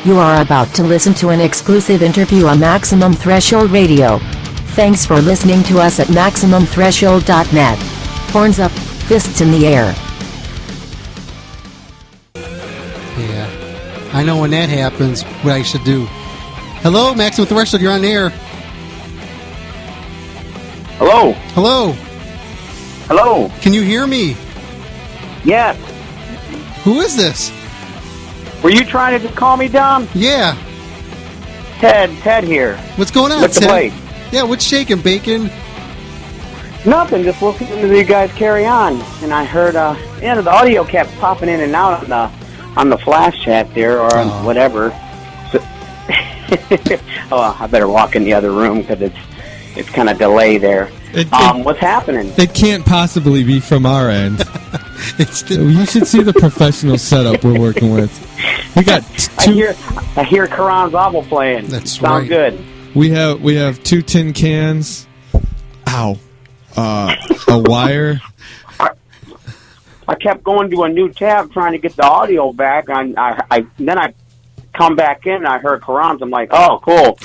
You are about to listen to an exclusive interview on Maximum Threshold Radio. Thanks for listening to us at MaximumThreshold.net. Horns up, fists in the air. Yeah, I know when that happens what I should do. Hello, Maximum Threshold, you're on air. Hello. Hello. Hello. Can you hear me? Yes. Who is this? Were you trying to just call me dumb? Yeah. Ted here. What's going on, With the Ted? plate. Yeah, what's shaking, Bacon? Nothing, just listening to you guys carry on. And I heard, the audio kept popping in and out on the flash chat there, or whatever. So, I better walk in the other room because it's kind of delay there. What's happening? It can't possibly be from our end. You should see the professional setup we're working with. We got two. I hear Karan's Oval playing. That's Sounds right. good. We have 2 tin cans. Ow. A wire. I kept going to a new tab trying to get the audio back. Then I come back in and I heard Karan's. I'm like, oh, cool.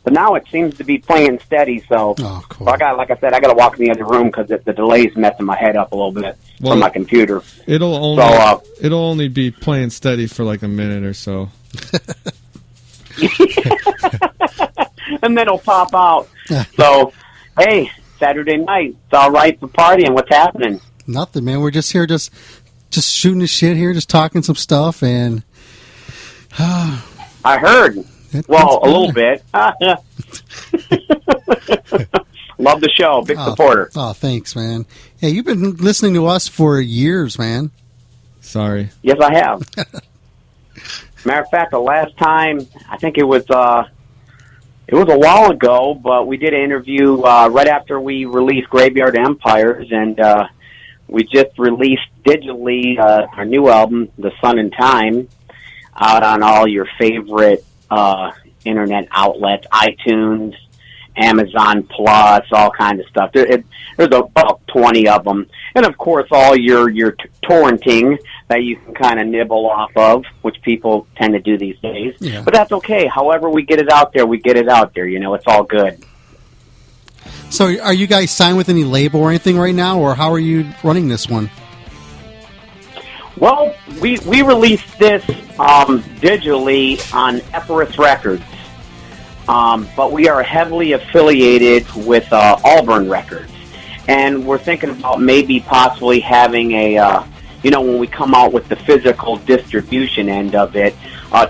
But now it seems to be playing steady. So cool. like I said, I got to walk in the other room because the delay's messing my head up a little bit from my computer. It'll only be playing steady for like a minute or so. And then it'll pop out. So, hey, Saturday night, it's all right for partying. What's happening? Nothing, man. We're just here, just shooting the shit here, just talking some stuff, and I heard. Well, a little bit. Love the show. Big supporter. Oh, thanks, man. Yeah, you've been listening to us for years, man. Sorry. Yes, I have. Matter of fact, the last time, I think it was a while ago, but we did an interview right after we released Graveyard Empires, and we just released digitally our new album, The Sun and Time, out on all your favorite internet outlets, iTunes, Amazon Plus, all kinds of stuff. There's about 20 of them. And, of course, all your torrenting that you can kind of nibble off of, which people tend to do these days. Yeah. But that's okay. However we get it out there, we get it out there. You know, it's all good. So are you guys signed with any label or anything right now, or how are you running this one? Well, we released this digitally on Epirus Records, but we are heavily affiliated with Auburn Records, and we're thinking about maybe possibly having a, when we come out with the physical distribution end of it,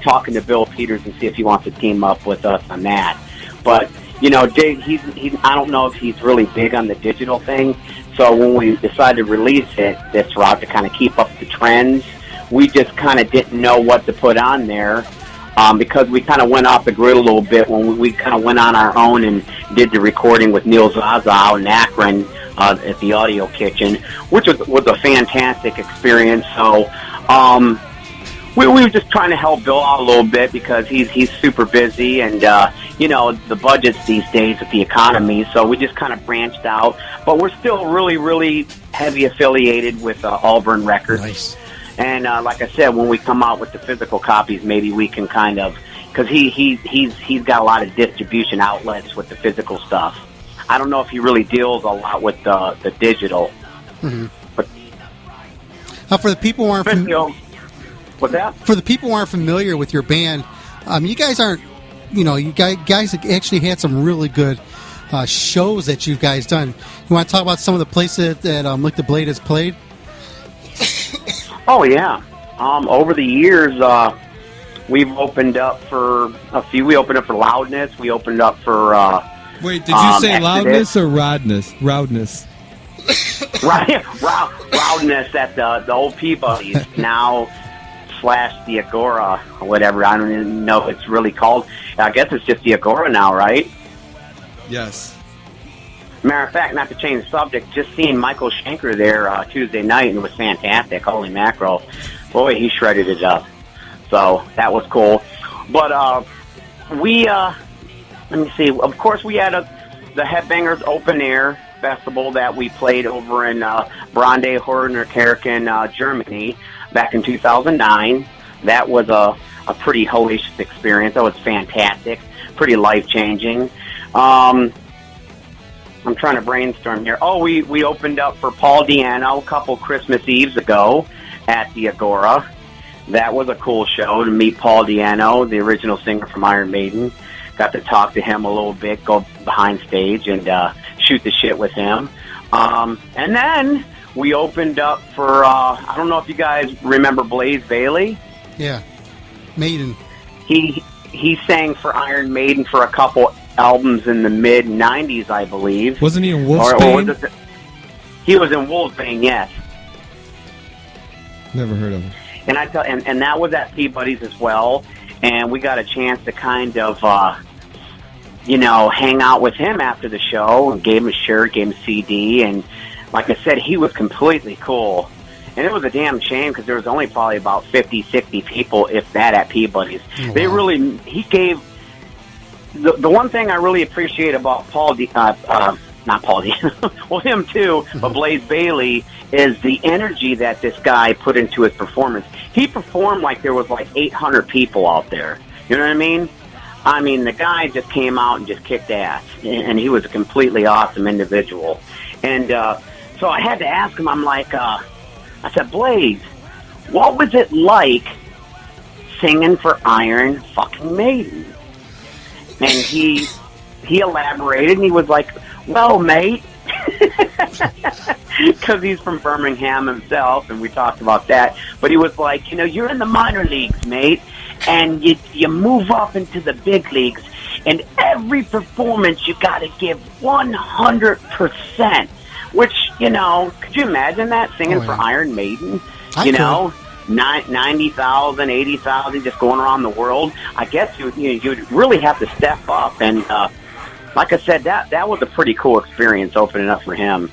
talking to Bill Peters and see if he wants to team up with us on that. But he's I don't know if he's really big on the digital thing. So when we decided to release it this route to kind of keep up the trends, we just kind of didn't know what to put on there because we kind of went off the grid a little bit when we kind of went on our own and did the recording with Neil Zaza out in Akron at the Audio Kitchen, which was a fantastic experience. So we were just trying to help Bill out a little bit because he's super busy and, the budgets these days with the economy. So we just kind of branched out. But we're still really, really heavy affiliated with Auburn Records. Nice. And like I said, when we come out with the physical copies, maybe we can kind of, because he's got a lot of distribution outlets with the physical stuff. I don't know if he really deals a lot with the digital. Mm-hmm. But for the people who aren't what's that? For the people who aren't familiar with your band, you guys aren't, you guys actually had some really good shows that you guys done. You want to talk about some of the places that Lick the Blade has played? Oh, yeah. Over the years, we've opened up for a few. We opened up for Loudness. We opened up for... Wait, did you say Exodus. Loudness or Roudness? Roudness. Loudness at the old Peabody's now / the Agora or whatever. I don't even know what it's really called. I guess it's just the Agora now, right? Yes. Matter of fact, not to change the subject, just seeing Michael Schenker there Tuesday night, and it was fantastic. Holy mackerel. Boy, he shredded it up. So that was cool. But we, let me see, of course we had the Headbangers Open Air Festival that we played over in Brande, Hornerkerken, Germany back in 2009. That was a pretty hellacious experience. That was fantastic, pretty life-changing. I'm trying to brainstorm here. Oh, we opened up for Paul Di'Anno a couple Christmas Eves ago at the Agora. That was a cool show to meet Paul Di'Anno, the original singer from Iron Maiden. Got to talk to him a little bit, go behind stage and shoot the shit with him. And then we opened up for, I don't know if you guys remember Blaze Bayley. Yeah, Maiden. He sang for Iron Maiden for a couple albums in the mid-'90s, I believe. Wasn't he in Wolfsbane? He was in Wolfsbane, yes. Never heard of him. And and that was at Peabody's as well. And we got a chance to kind of, hang out with him after the show and gave him a shirt, gave him a CD. And like I said, he was completely cool. And it was a damn shame because there was only probably about 50, 60 people, if that, at Peabody's. Oh, wow. He gave... The one thing I really appreciate about not Paul D, well, him too, but Blaze Bayley, is the energy that this guy put into his performance. He performed like there was like 800 people out there. You know what I mean? I mean, the guy just came out and just kicked ass, and he was a completely awesome individual. And so I had to ask him, I'm like, I said, Blaze, what was it like singing for Iron fucking Maiden? And he elaborated, and he was like, well, mate, because he's from Birmingham himself, and we talked about that. But he was like, you're in the minor leagues, mate, and you move up into the big leagues, and every performance you got to give 100%, which, could you imagine that, singing for Iron Maiden? I could. 90,000, 80,000, just going around the world. I guess you'd really have to step up. And like I said, that was a pretty cool experience opening up for him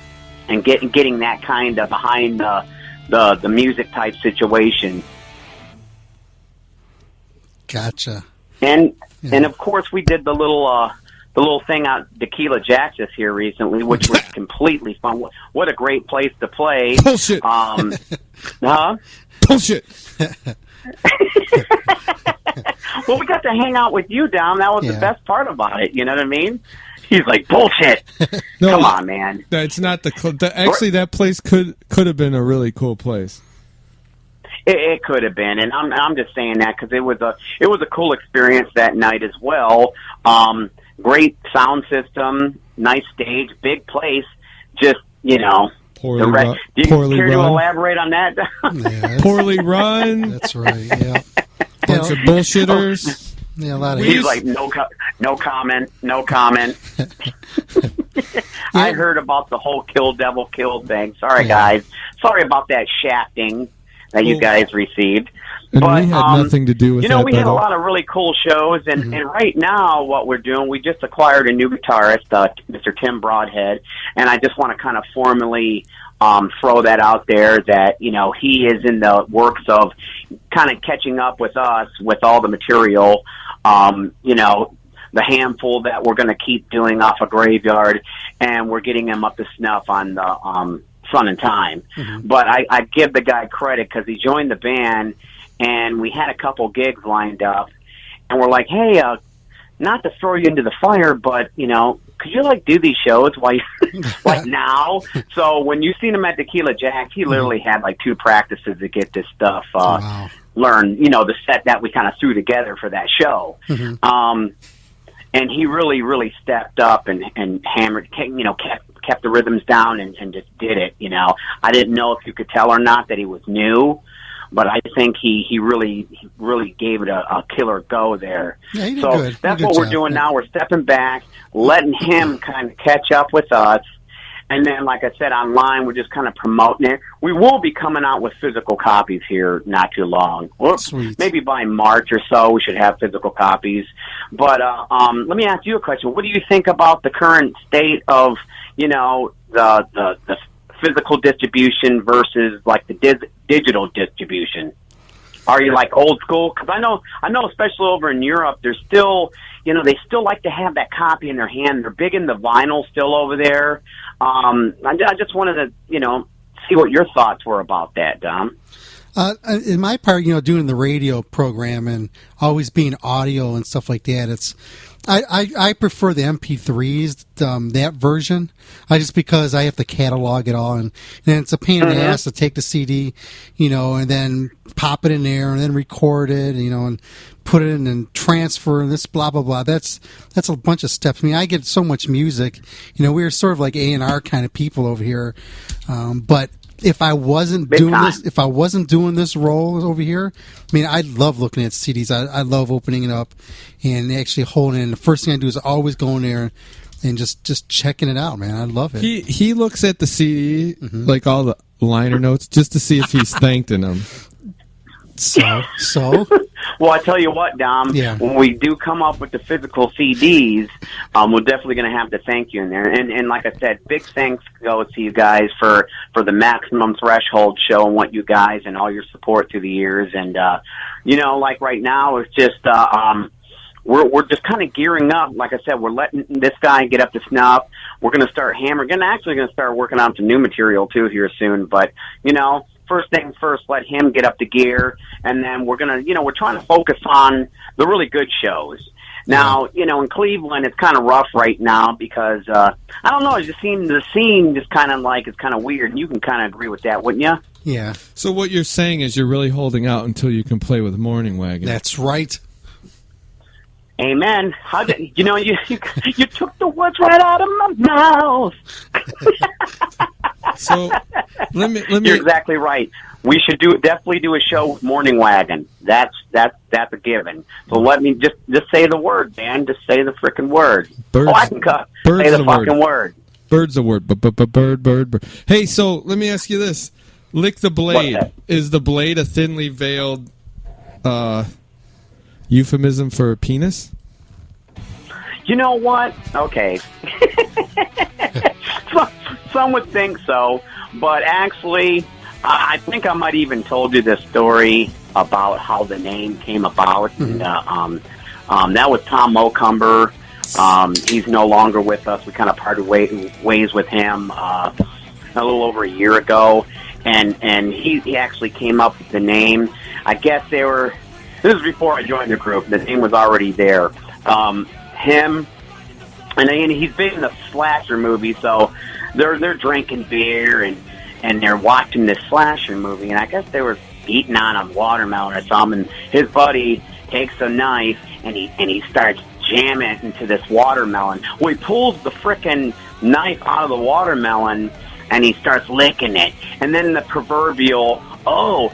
and getting that kind of behind the music type situation. Gotcha. And of course we did the little thing out Tequila Jack's here recently, which was completely fun. What a great place to play. Bullshit. Bullshit. Well, we got to hang out with you, Dom. That was the best part about it. You know what I mean? He's like, bullshit. No, come on, man. It's not actually, that place could have been a really cool place. It could have been, and I'm just saying that because it was a cool experience that night as well. Great sound system, nice stage, big place. Just Poorly do you care to elaborate on that? Yeah, poorly run. That's right. Yeah. Bunch of bullshitters. Yeah, a lot of. He's like, no comment. I heard about the whole Kill Devil Kill thing. Sorry, guys. Sorry about that shafting that you guys received. And we had nothing to do with that. We had a lot of really cool shows, and right now what we're doing, we just acquired a new guitarist, Mr. Tim Broadhead, and I just want to kind of formally throw that out there that, he is in the works of kind of catching up with us with all the material, the handful that we're going to keep doing off of Graveyard, and we're getting him up to snuff on the Sun and Time. But I give the guy credit because he joined the band, and we had a couple gigs lined up, and we're like, hey, not to throw you into the fire, but, could you, do these shows while you, now? So when you seen him at Tequila Jack's, he literally had, 2 practices to get this stuff learned, the set that we kind of threw together for that show. And he really, really stepped up and hammered, kept the rhythms down and just did it, I didn't know if you could tell or not that he was new, but I think he really gave it a killer go there. Yeah, he did so good. That's what we're doing now. We're stepping back, letting him kind of catch up with us. And then, like I said, online, we're just kind of promoting it. We will be coming out with physical copies here not too long. Well, maybe by March or so, we should have physical copies. But let me ask you a question. What do you think about the current state of, the physical distribution versus, the digital distribution? Are you old school? Because I know, especially over in Europe, there's still, they still like to have that copy in their hand. They're big in the vinyl still over there. I just wanted to, see what your thoughts were about that, Dom. In my part, doing the radio program and always being audio and stuff like that, I prefer the MP3s, that version. Just because I have to catalog it all, and it's a pain in the ass to take the CD, and then pop it in there and then record it, and put it in and transfer and this blah blah blah. That's a bunch of steps. I mean, I get so much music. We're sort of like A&R kind of people over here, but. If I wasn't doing this role over here, I mean, I love looking at CDs. I love opening it up and actually holding it. And the first thing I do is always go in there and just checking it out, man. I love it. He looks at the CD, like all the liner notes, just to see if he's thanked in them. So? Well, I tell you what, Dom. Yeah. When we do come up with the physical CDs, we're definitely going to have to thank you in there. And like I said, big thanks goes to you guys for the Maximum Threshold show and what you guys and all your support through the years. And like right now, it's just we're just kind of gearing up. Like I said, we're letting this guy get up to snuff. We're going to start hammering. Going to start working on some new material too here soon. But first things first, let him get up to gear, and then we're trying to focus on the really good shows. Now, in Cleveland, it's kind of rough right now because, I don't know, the scene just kind of like, it's kind of weird, and you can kind of agree with that, wouldn't you? Yeah. So what you're saying is you're really holding out until you can play with Morning Wagon. That's right. Amen. How did you took the words right out of my mouth. So let me. You're exactly right. We should definitely do a show with Morning Wagon. That's a given. So let me just say the word, man. Just say the frickin' word. I can cut. Say the fucking word. Bird's a word. Bird. Hey, so let me ask you this: Lick the Blade. Is the blade a thinly veiled euphemism for a penis? You know what? Okay. Some would think so, but actually, I think I might even told you this story about how the name came about. And, that was Tom Mocumber. He's no longer with us. We kind of parted ways with him a little over a year ago, and he actually came up with the name. I guess this was before I joined the group. The name was already there. Him, and he's been in the slasher movie, so they're drinking beer and they're watching this slasher movie, and I guess they were eating on a watermelon or something. And his buddy takes a knife and he starts jamming it into this watermelon. Well, he pulls the frickin' knife out of the watermelon and he starts licking it, and then the proverbial, oh,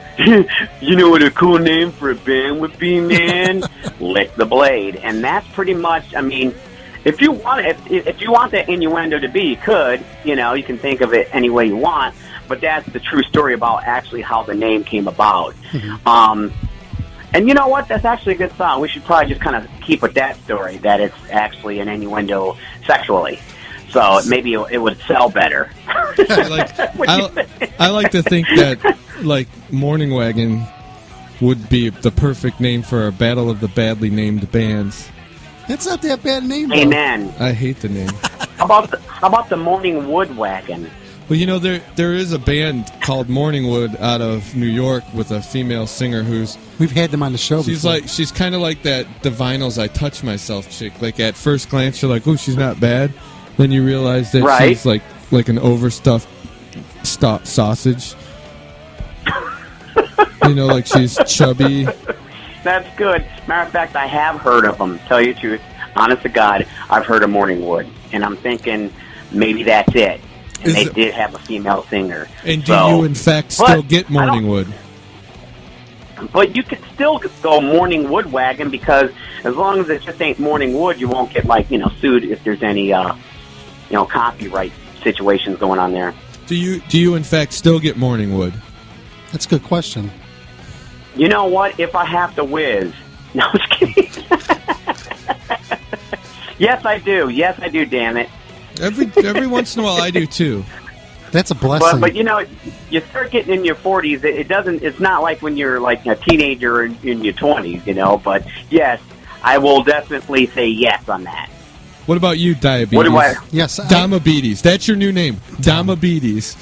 you know what a cool name for a band would be, man? Lick the Blade. And that's pretty much, I mean, if you want that innuendo to be, you could, you can think of it any way you want, but that's the true story about actually how the name came about. And you know what? That's actually a good song. We should probably just kind of keep with that story, that it's actually an innuendo sexually. So maybe it would sell better. I like to think that, like, Morning Wagon would be the perfect name for a battle of the badly named bands. It's not that bad a name, though. Amen. I hate the name. How about the Morning Wood Wagon? Well, there is a band called Morningwood out of New York with a female singer we've had them on the show before. She's kind of like that The Vinyls I Touch Myself chick. Like, at first glance, you're like, oh, she's not bad. Then you realize that she's like an overstuffed sausage. Like she's chubby. That's good. Matter of fact, I have heard of them. Tell you the truth, honest to God, I've heard of Morningwood, and I'm thinking maybe that's it. And they did have a female singer. And do you, in fact, still get Morningwood? But you could still go Morning Wood Wagon, because as long as it just ain't Morning Wood, you won't get sued if there's any copyright situations going on there. Do you in fact still get Morningwood? That's a good question. You know what? If I have to whiz. No, I was kidding. Yes, I do. Yes, I do, damn it. Every once in a while I do too. That's a blessing. But you start getting in your 40s, it's not like when you're like a teenager in your 20s, but yes, I will definitely say yes on that. What about you, Diabetes? What do I? Yes, Damabetes. That's your new name, Damabetes.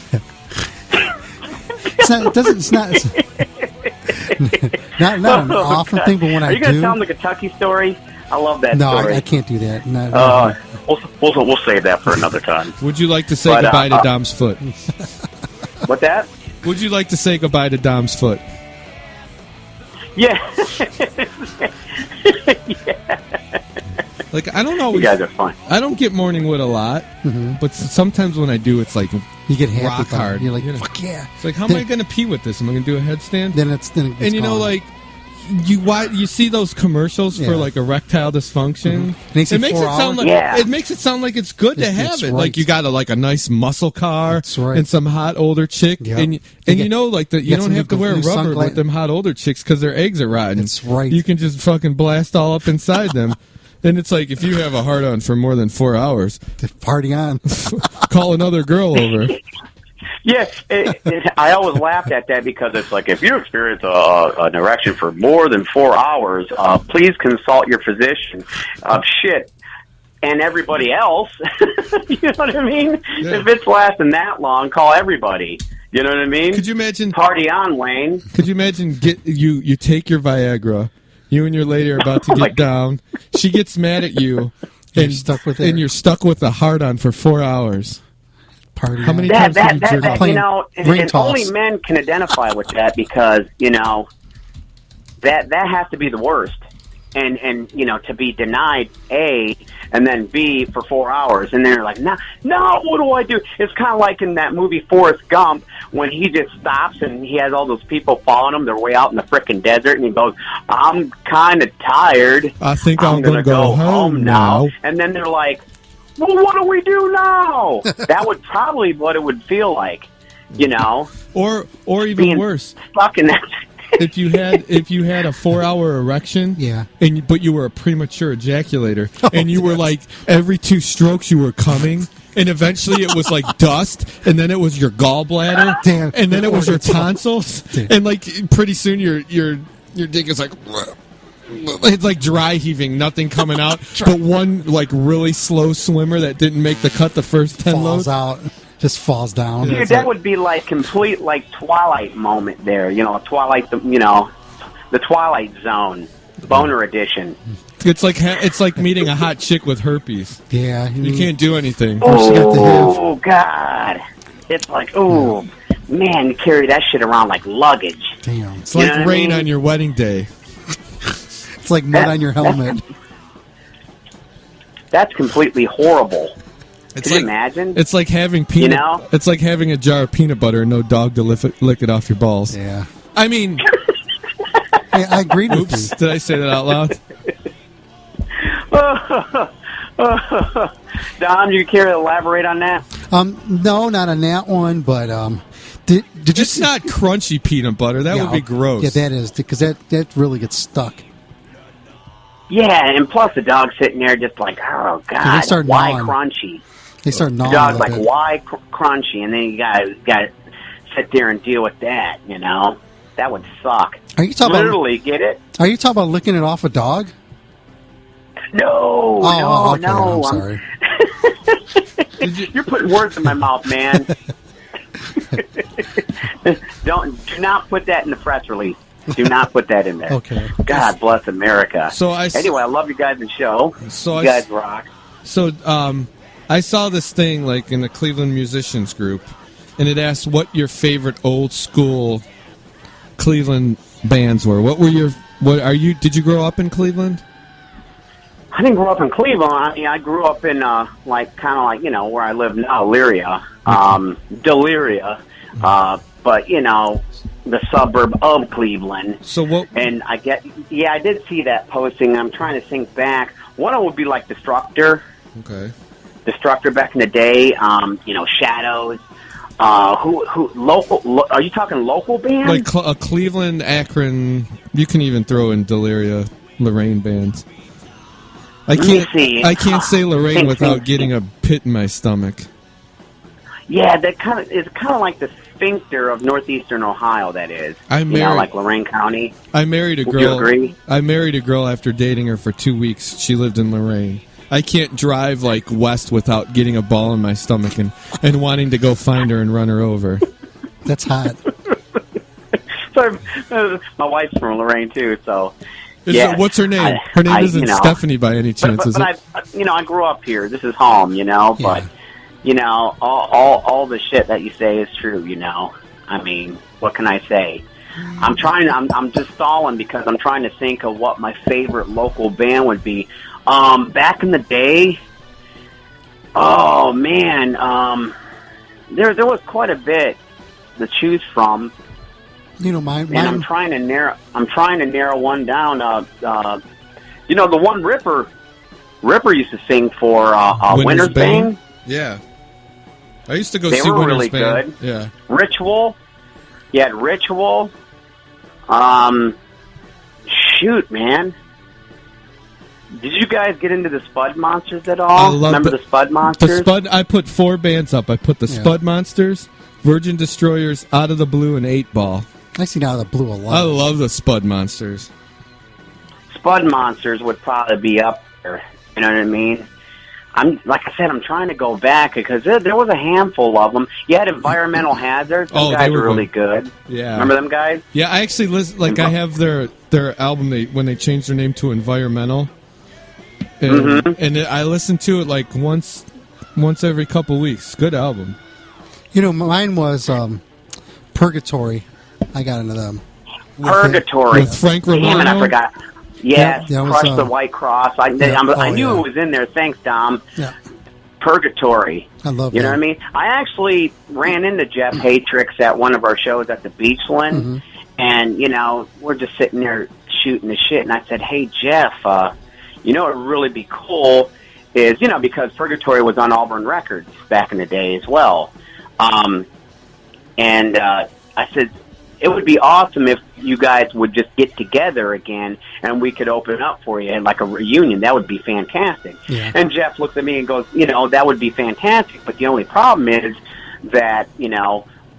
not an often thing, but when I do. Are you going to tell them the Kentucky story? I love that story. No, I can't do that. No. We'll save that for another time. Would you like to say goodbye to Dom's foot? What's that? Would you like to say goodbye to Dom's foot? Yeah. Like, I don't always. You guys are fun. I don't get morning wood a lot, but sometimes when I do, it's like you get happy rock hard. You're like, fuck yeah. It's like, how am I going to pee with this? Am I going to do a headstand? Then it's and you know, like. You see those commercials for like erectile dysfunction. It makes it sound like it's good to have it. Right. Like you got a nice muscle car and some hot older chick, and you know like that you don't have to wear rubber with them hot older chicks because their eggs are rotten. That's right. You can just fucking blast all up inside them. And it's like if you have a hard on for more than 4 hours, party on. Call another girl over. Yeah, I always laughed at that because it's like if you experience an erection for more than 4 hours, please consult your physician. Shit, and everybody else. You know what I mean? Yeah. If it's lasting that long, call everybody. You know what I mean? Could you imagine? Party on, Wayne. Could you imagine? You take your Viagra. You and your lady are about to get down. She gets mad at you, and you're stuck with a hard on for 4 hours. Party. How many times have you jerked off? You know, and only men can identify with that because you know that has to be the worst, and you know to be denied A and then B for 4 hours, and they're like, no, what do I do? It's kind of like in that movie Forrest Gump when he just stops and he has all those people following him. They're way out in the frickin' desert, and he goes, "I'm kind of tired. I think I'm gonna go home now." And then they're like, well, what do we do now? That would probably what it would feel like, you know, or even worse, stuck in that. if you had a 4 hour erection, but you were a premature ejaculator, and you were like every 2 strokes you were coming, and eventually it was like dust, and then it was your gallbladder, and then it was your tonsils, and like pretty soon your dick is like. It's like dry heaving, nothing coming out, but one like really slow swimmer that didn't make the cut the first 10 loads. Just falls down. Dude, that would be like complete like Twilight moment there. You know, the Twilight Zone, Boner Edition. It's like meeting a hot chick with herpes. Yeah, you can't do anything. Oh God, it's like man, you carry that shit around like luggage. Damn, it's like rain on your wedding day. It's like mud on your helmet. That's completely horrible. Can you imagine? It's like having peanut. You know? It's like having a jar of peanut butter and no dog to lick it off your balls. Yeah. I mean, hey, I agree with oops, did I say that out loud? Don, do you care to elaborate on that? No, not on that one, but did you? It's not crunchy peanut butter. That would be gross. Yeah, that is because that really gets stuck. Yeah, and plus the dog's sitting there just like, oh God, why crunchy? They start gnawing. The dog's like, why crunchy? And then you got to sit there and deal with that. You know, that would suck. Are you talking literally get it? Are you talking about licking it off a dog? No, no. I'm sorry. You're putting words in my mouth, man. Do not put that in the press release. Do not put that in there. Okay. God bless America. Anyway, I love you guys' show. You guys rock. So, I saw this thing like in the Cleveland musicians group, and it asked what your favorite old school Cleveland bands were. Did you grow up in Cleveland? I didn't grow up in Cleveland. I mean, I grew up in where I live now, Delyria, but the suburb of Cleveland. So what? And I did see that posting. I'm trying to think back. One of them would be like Destructor. Okay. Destructor back in the day. Shadows. Local? Are you talking local band? Like a Cleveland, Akron. You can even throw in Delyria, Lorraine bands. I can't say Lorraine without getting a pit in my stomach. Yeah, that it's kind of like the sphincter of northeastern Ohio. That is, like Lorraine County. I married a girl. Would you agree? I married a girl after dating her for 2 weeks. She lived in Lorraine. I can't drive like west without getting a ball in my stomach and wanting to go find her and run her over. That's hot. So, my wife's from Lorraine too, so. What's her name? Her name isn't Stephanie by any chance, is it? I grew up here. This is home, but, all the shit that you say is true, I mean, what can I say? I'm just stalling because I'm trying to think of what my favorite local band would be. Back in the day, oh, man, there was quite a bit to choose from. Mine. And I'm trying to narrow one down. The one Ripper used to sing for Winter's Bane. Yeah, I used to go see Winter's really Bane. Good. Yeah, Ritual. You had Ritual. Shoot, man. Did you guys get into the Spud Monsters at all? Remember the Spud Monsters? I put 4 bands up. I put the Spud Monsters, Virgin Destroyers, Out of the Blue, and 8 Ball. I seen Out of the Blue a lot. I love the Spud Monsters. Spud Monsters would probably be up there. You know what I mean? I'm trying to go back because there was a handful of them. You had Environmental Hazard. Those guys were really good. Yeah, remember them guys? Yeah, I actually listen. I have their album when they changed their name to Environmental, and I listen to it once every couple weeks. Good album. Mine was Purgatory. I got into them. Purgatory. With Frank Romano. Damn it, I forgot. Yes, Crush the White Cross. I knew it was in there. Thanks, Dom. Yeah. Purgatory. I love You know what I mean? I actually ran into Jeff Hatrix at one of our shows at the Beachland, and, we're just sitting there shooting the shit, and I said, hey, Jeff, what would really be cool is, because Purgatory was on Auburn Records back in the day as well. And I said, it would be awesome if you guys would just get together again and we could open up for you and like a reunion. That would be fantastic. Yeah. And Jeff looks at me and goes, that would be fantastic. But the only problem is that,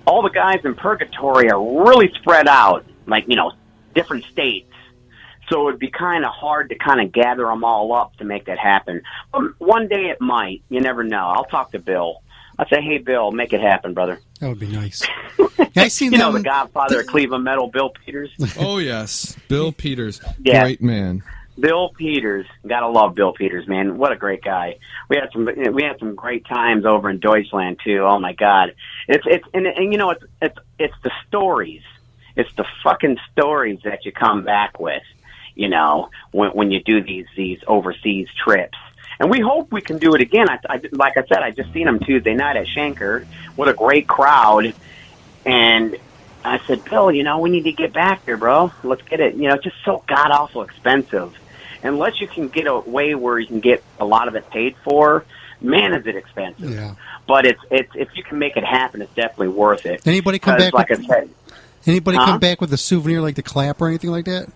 all the guys in Purgatory are really spread out, different states. So it would be kind of hard to kind of gather them all up to make that happen. One day it might. You never know. I'll talk to Bill. I'll say, hey, Bill, make it happen, brother. That would be nice. I seen the Godfather of Cleveland Metal, Bill Peters. Oh yes, Bill Peters, great man. Bill Peters, gotta love Bill Peters, man. What a great guy. We had some great times over in Deutschland too. Oh my God, it's the stories. It's the fucking stories that you come back with. When you do these overseas trips. And we hope we can do it again. Like I said, I just seen them Tuesday night at Schenker. What a great crowd. And I said, Bill, we need to get back there, bro. Let's get it. It's just so god-awful expensive. Unless you can get a way where you can get a lot of it paid for, man, is it expensive. Yeah. But it's if you can make it happen, it's definitely worth it. Anybody come back? Like I said, come back with a souvenir like the clap or anything like that?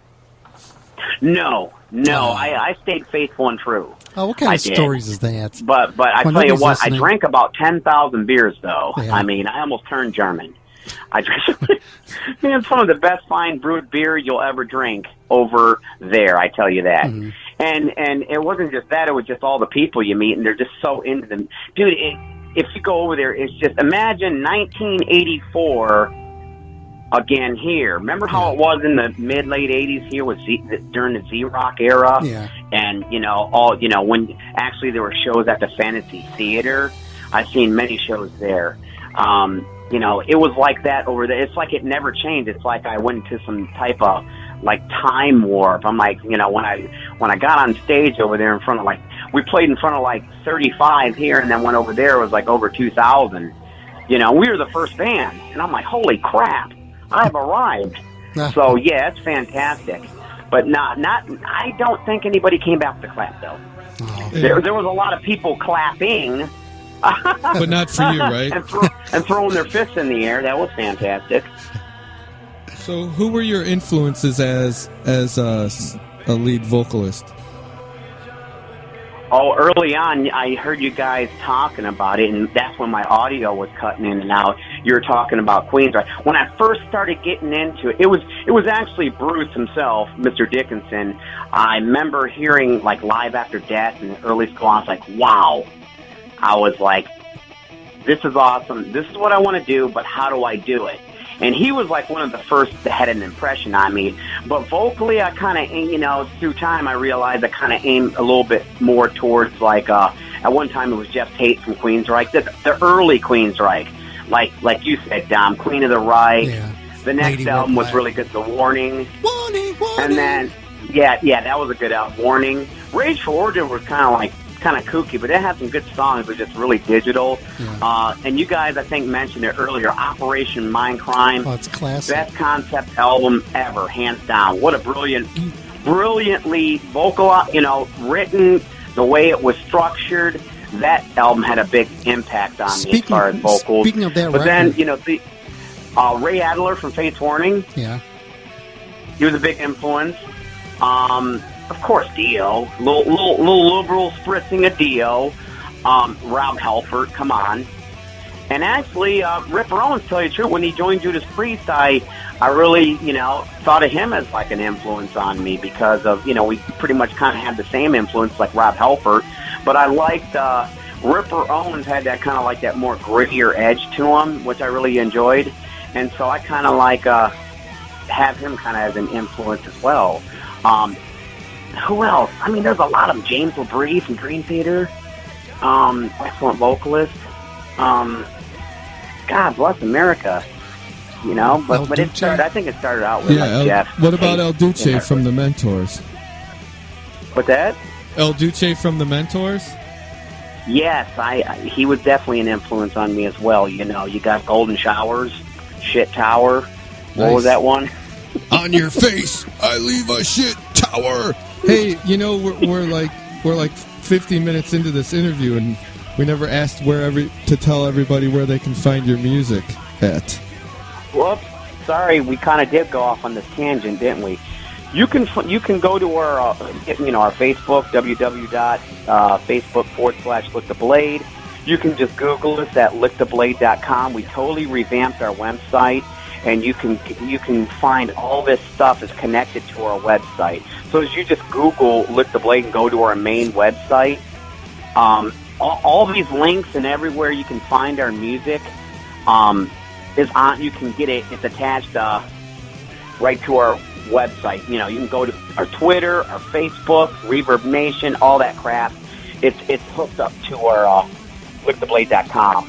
No. I stayed faithful and true. Oh, what kind of stories is that? But I tell you what, listening. I drank about 10,000 beers, though. Yeah. I mean, I almost turned German. I drank some of the best fine brewed beer you'll ever drink over there, I tell you that. Mm-hmm. And it wasn't just that, it was just all the people you meet, and they're just so into them. Dude, if you go over there, it's just, imagine 1984 again here. Remember how it was in the mid-late 80s here with during the Z-Rock era? Yeah. And, when actually there were shows at the Fantasy Theater. I've seen many shows there. It was like that over there. It's like it never changed. It's like I went into some type of, time warp. I'm like, when I got on stage over there in front of, we played in front of, 35 here, and then went over there, it was, over 2,000. We were the first band. And I'm like, holy crap. I've arrived. So, yeah, it's fantastic. But I don't think anybody came back to clap, though. Oh. There was a lot of people clapping. But not for you, right? and throwing their fists in the air. That was fantastic. So who were your influences as a lead vocalist? Oh, early on, I heard you guys talking about it, and that's when my audio was cutting in and out. You were talking about Queens, right? When I first started getting into it, it was actually Bruce himself, Mr. Dickinson. I remember hearing, Live After Death in early school. I was like, wow. I was like, this is awesome. This is what I want to do, but how do I do it? And he was like one of the first that had an impression on me. But vocally, I kind of, through time, I realized I kind of aimed a little bit more towards like, at one time it was Jeff Tate from Queensryche, the early Queensryche. Like you said, Dom, Queen of the Reich. Yeah. The next Lady album was really good, The Warning. Warning. And then, yeah, that was a good album, Warning. Rage for Origin was kind of kooky, but it had some good songs. It was just really digital. Yeah. And you guys, I think, mentioned it earlier, Operation Mindcrime. Oh, it's classic. Best concept album ever, hands down. What a brilliantly vocal, written, the way it was structured. That album had a big impact on me as far as vocals. Speaking of that but record. then, Ray Adler from Fates Warning. Yeah. He was a big influence. Of course, Dio. Little liberal spritzing of Dio. Rob Halford, come on. And actually, Rip Owens, to tell you the truth, when he joined Judas Priest, I really, thought of him as like an influence on me because of, we pretty much kind of had the same influence like Rob Halford. But I liked, Ripper Owens had that kind of like that more grittier edge to him, which I really enjoyed. And so I kind of like, have him kind of as an influence as well. Who else? I mean, there's a lot of them. James LaBrie from Dream Theater. Excellent vocalist. God bless America. But it started, I think it started out with Jeff. What about El Duce from The Mentors? What's that? El Duce from The Mentors? Yes, he was definitely an influence on me as well. You got Golden Showers, Shit Tower. What was that one? On your face, I leave a shit tower. Hey, we're like 50 minutes into this interview, and we never asked to tell everybody where they can find your music at. Whoops, sorry, we kind of did go off on this tangent, didn't we? You can go to our Facebook, www.facebook.com/licktheblade. You can just Google us at licktheblade.com. We totally revamped our website, and you can find all this stuff is connected to our website. So as you just Google Lick the Blade and go to our main website, all these links and everywhere you can find our music is on. You can get it. It's attached right to our website. You can go to our Twitter, our Facebook, Reverb Nation, all that crap. It's hooked up to our licktheblade.com.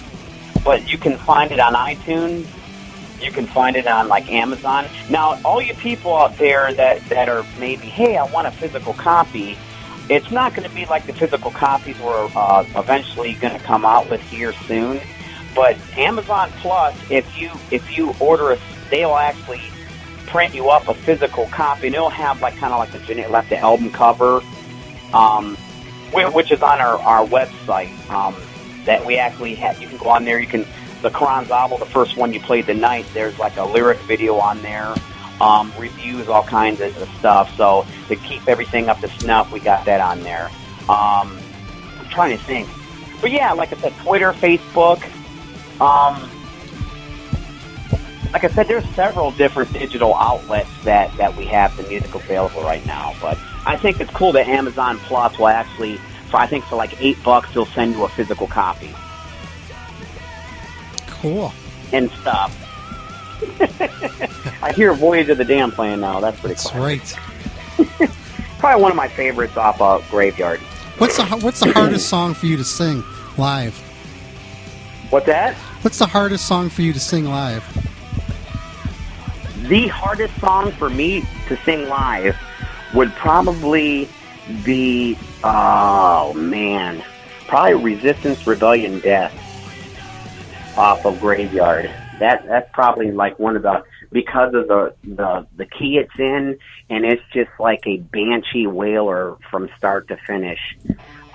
But you can find it on iTunes. You can find it on like Amazon. Now, all you people out there that are maybe, hey, I want a physical copy. It's not going to be like the physical copies we're eventually going to come out with here soon. But Amazon Plus, if you order they'll actually print you up a physical copy, and it'll have like kind of like the album cover, which is on our website. That we actually have. You can go on there. You can. The Kranzabel, the first one you played tonight, there's like a lyric video on there, reviews, all kinds of stuff. So to keep everything up to snuff, we got that on there. I'm trying to think. But yeah, like I said, Twitter, Facebook. Like I said, there's several different digital outlets that we have the music available right now. But I think it's cool that Amazon Plus will actually, for like $8, they'll send you a physical copy. Cool. And stuff. I hear Voyage of the Damned playing now. That's pretty cool. That's right. Probably one of my favorites off of Graveyard. What's the hardest song for you to sing live? What's that? What's the hardest song for you to sing live? The hardest song for me to sing live would probably be, probably Resistance, Rebellion, Death off of Graveyard. That's probably like one of the, because of the key it's in, and it's just like a banshee wailer from start to finish.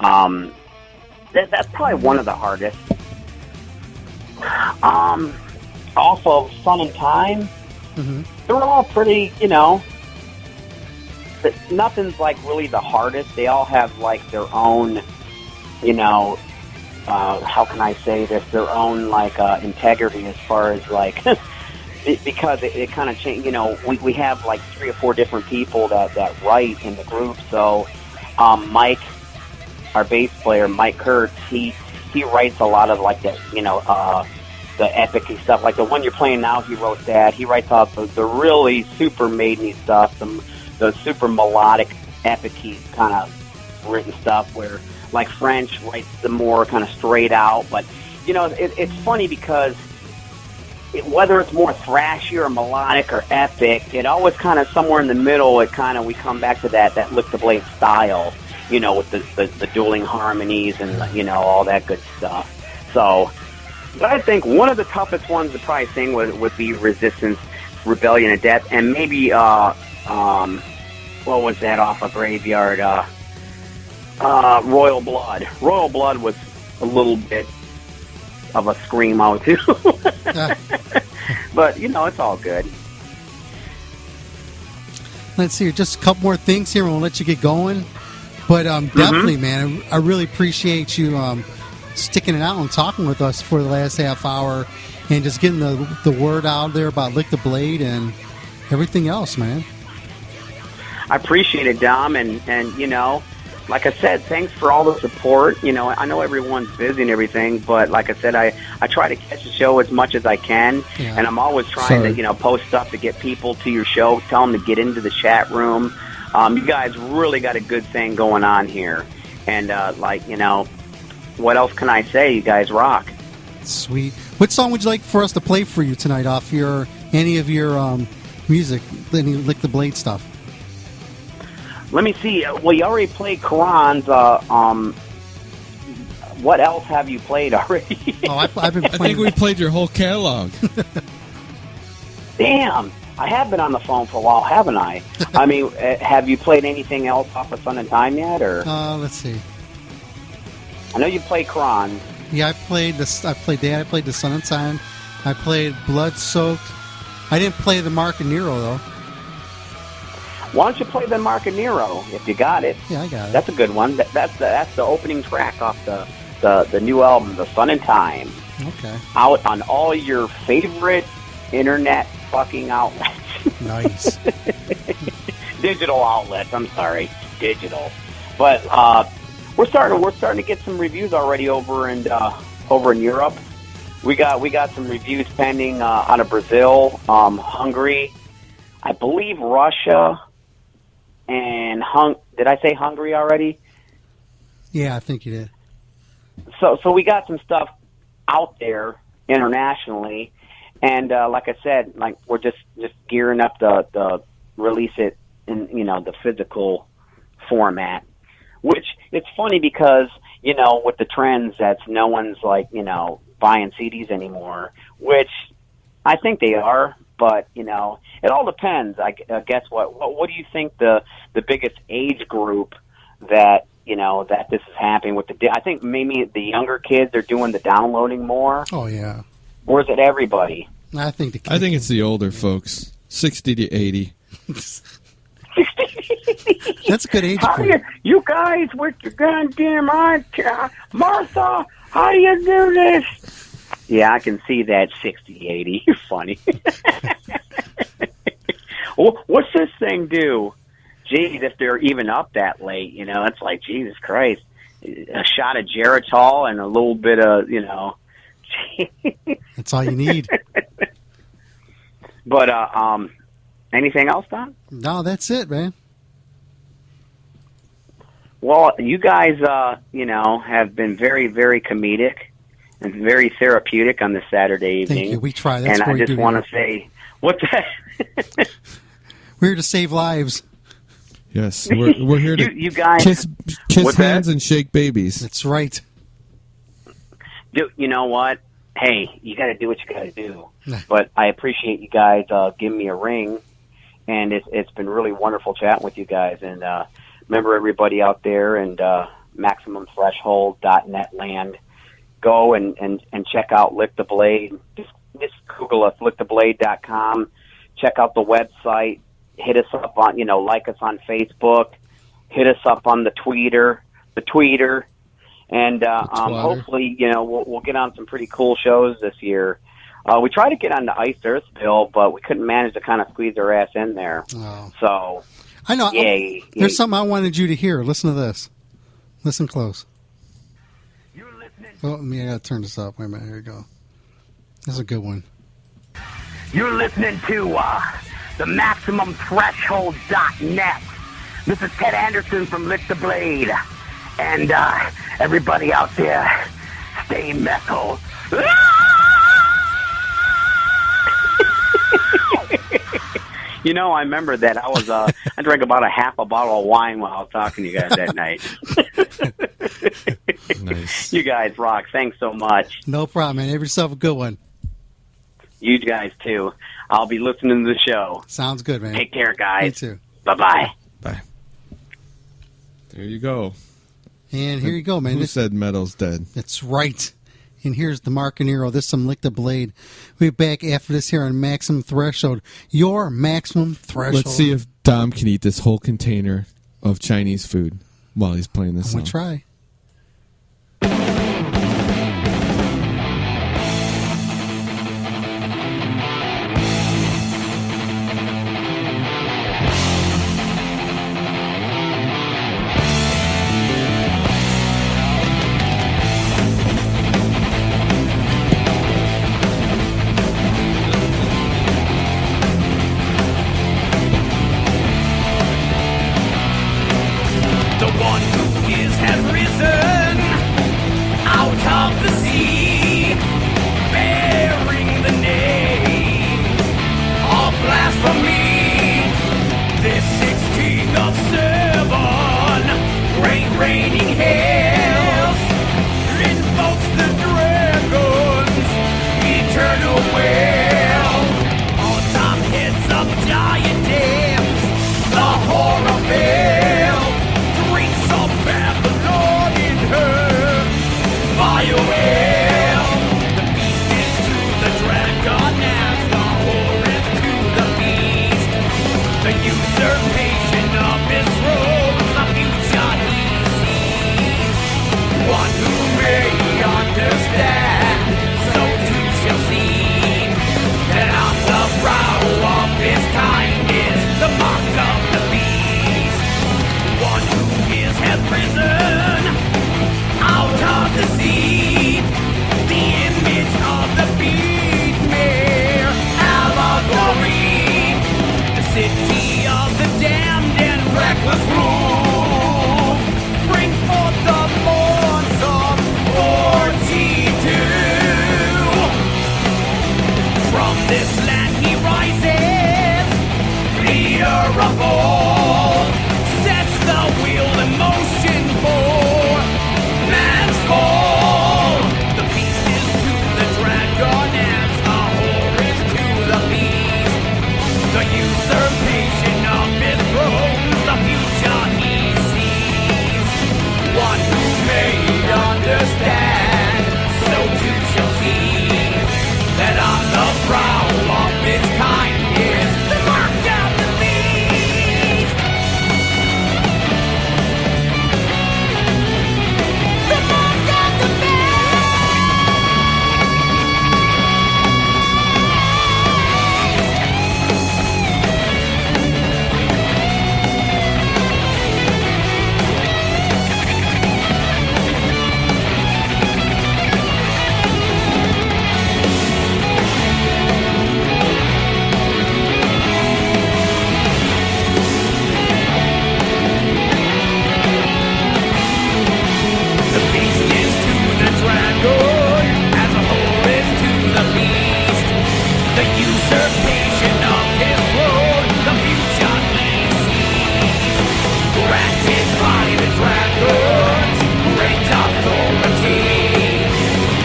That's probably one of the hardest. Off of Sun and Time, they're all pretty, nothing's like really the hardest. They all have like their own, how can I say this, their own like integrity as far as like, because it kind of changed, we have like 3 or 4 different people that write in the group. So Mike, our bass player, Mike Kurtz, he writes a lot of like that, epic-y stuff. Like the one you're playing now, he wrote that. He writes out the really super maideny stuff, the super melodic, epic-y kind of written stuff where, like, French writes the more kind of straight out. But, you know, it's funny because whether it's more thrashy or melodic or epic, it always kind of somewhere in the middle, we come back to that Lick the Blade style, you know, with the dueling harmonies and, you know, all that good stuff. So, but I think one of the toughest ones to probably sing would be Resistance, Rebellion, and Death, and maybe, what was that off of Graveyard? Royal Blood. Royal Blood was a little bit of a screamo too. But, you know, it's all good. Let's see, just a couple more things here and we'll let you get going. But definitely, man, I really appreciate you sticking it out and talking with us for the last half hour and just getting the word out there about Lick the Blade and everything else, man. I appreciate it, Dom, and you know, like I said, thanks for all the support. You know, I know everyone's busy and everything, but like I said, I try to catch the show as much as I can, and I'm always trying to, you know, post stuff to get people to your show, tell them to get into the chat room. You guys really got a good thing going on here, and like, you know, what else can I say? You guys rock. Sweet. What song would you like for us to play for you tonight off any of your music, any Lick the Blade stuff? Let me see. Well, you already played Quran's. What else have you played already? I've been playing. I think we played your whole catalog. Damn. I have been on the phone for a while, haven't I? I mean, have you played anything else off of Sun and Time yet? Or let's see. I know you played Quran. Yeah, I played that. I played the Sun and Time. I played Blood Soaked. I didn't play the Mark and Nero though. Why don't you play the Mark and Nero if you got it? Yeah, I got it. That's a good one. That's the opening track off the new album, The Sun and Time. Okay. Out on all your favorite internet fucking outlets. Nice. Digital outlets. I'm sorry, digital. But we're starting to get some reviews already over in Europe. We got some reviews pending out of Brazil, Hungary, I believe Russia, and did I say Hungary already? Yeah, I think you did. So we got some stuff out there internationally, and like I said, like we're just gearing up to release it in, you know, the physical format. Which it's funny because, you know, with the trends, that's no one's like, you know, buying CDs anymore, which I think they are, but, you know, it all depends. I guess what do you think the biggest age group that, you know, that this is happening with I think maybe the younger kids are doing the downloading more. Oh yeah. Or is it everybody? I think it's the older folks, 60 to 80. That's a good age group. You guys with your goddamn Martha, how do you do this? Yeah, I can see that 60, 80. You're funny. What's this thing do? Geez, if they're even up that late, you know, it's like, Jesus Christ. A shot of Geritol and a little bit of, you know. That's all you need. But, anything else, Don? No, that's it, man. Well, you guys, you know, have been very, very comedic and very therapeutic on this Saturday evening. Thank you. We try. That's and what I just want to say, what's that? We're here to save lives. Yes, we're here to you guys, kiss hands and shake babies. That's right. You know what? Hey, you got to do what you got to do. But I appreciate you guys giving me a ring, and it's been really wonderful chatting with you guys. And remember, everybody out there and MaximumThreshold.net land, go and check out Lick the Blade. Just Google us, licktheblade.com. Check out the website. Hit us up on, you know, like us on Facebook. Hit us up on the tweeter, and hopefully, you know, we'll get on some pretty cool shows this year. We tried to get on the Iced Earth bill, but we couldn't manage to kind of squeeze our ass in there. Oh. So I know. There's something I wanted you to hear. Listen to this. Listen close. You're listening. Oh, I gotta turn this up. Wait a minute. Here we go. That's a good one. You're listening to the MaximumThreshold.net. This is Ted Anderson from Lick the Blade. And everybody out there, stay metal. You know, I remember that I was I drank about a half a bottle of wine while I was talking to you guys that night. Nice. You guys rock. Thanks so much. No problem, man. Have yourself a good one. You guys too. I'll be listening to the show. Sounds good, man. Take care, guys. You too. Bye-bye. Bye. There you go. And here you go, man. Who said metal's dead? That's right. And here's the Mark and Nero. This is some Lick the Blade. We'll be back after this here on Maximum Threshold. Your Maximum Threshold. Let's see if Dom can eat this whole container of Chinese food while he's playing this song. We'll try. The one who has risen out of the sea, bearing the name of blasphemy. This sixth king of seven, great reigning hells, invokes the dragon's eternal will. On top heads of diadems, the horror veil drinks of Babylon in her vile ale. The beast is to the dragon as the whore is to the beast. The usurpation of his throne, the future he sees. One who may understand, so too shall see. That on the brow of his kind is the mark of the beast. One who has risen out of the sea, the image of the beast mare allegory, the city of the damned and reckless rule, bring forth the morns of 42. From this land he rises, clear of all, sets the wheel in motion for man's fall. The beast is to the dragon as the whore is to the beast. The usurpation of his throne, the future he sees. One who may understand, so too shall see. That on the brow of his kind is the mark of the beast. The mark of the The beast is to the dragon, as a whore is to the beast. The usurpation of his throne, the future he sees. Granted by the dragon's great authority,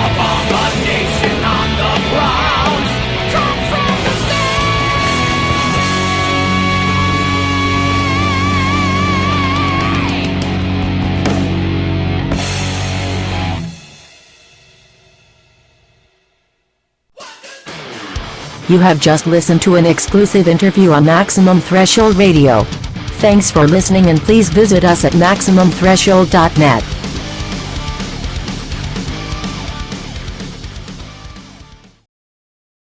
abomination on the grounds, come from the You have just listened to an exclusive interview on Maximum Threshold Radio. Thanks for listening and please visit us at MaximumThreshold.net.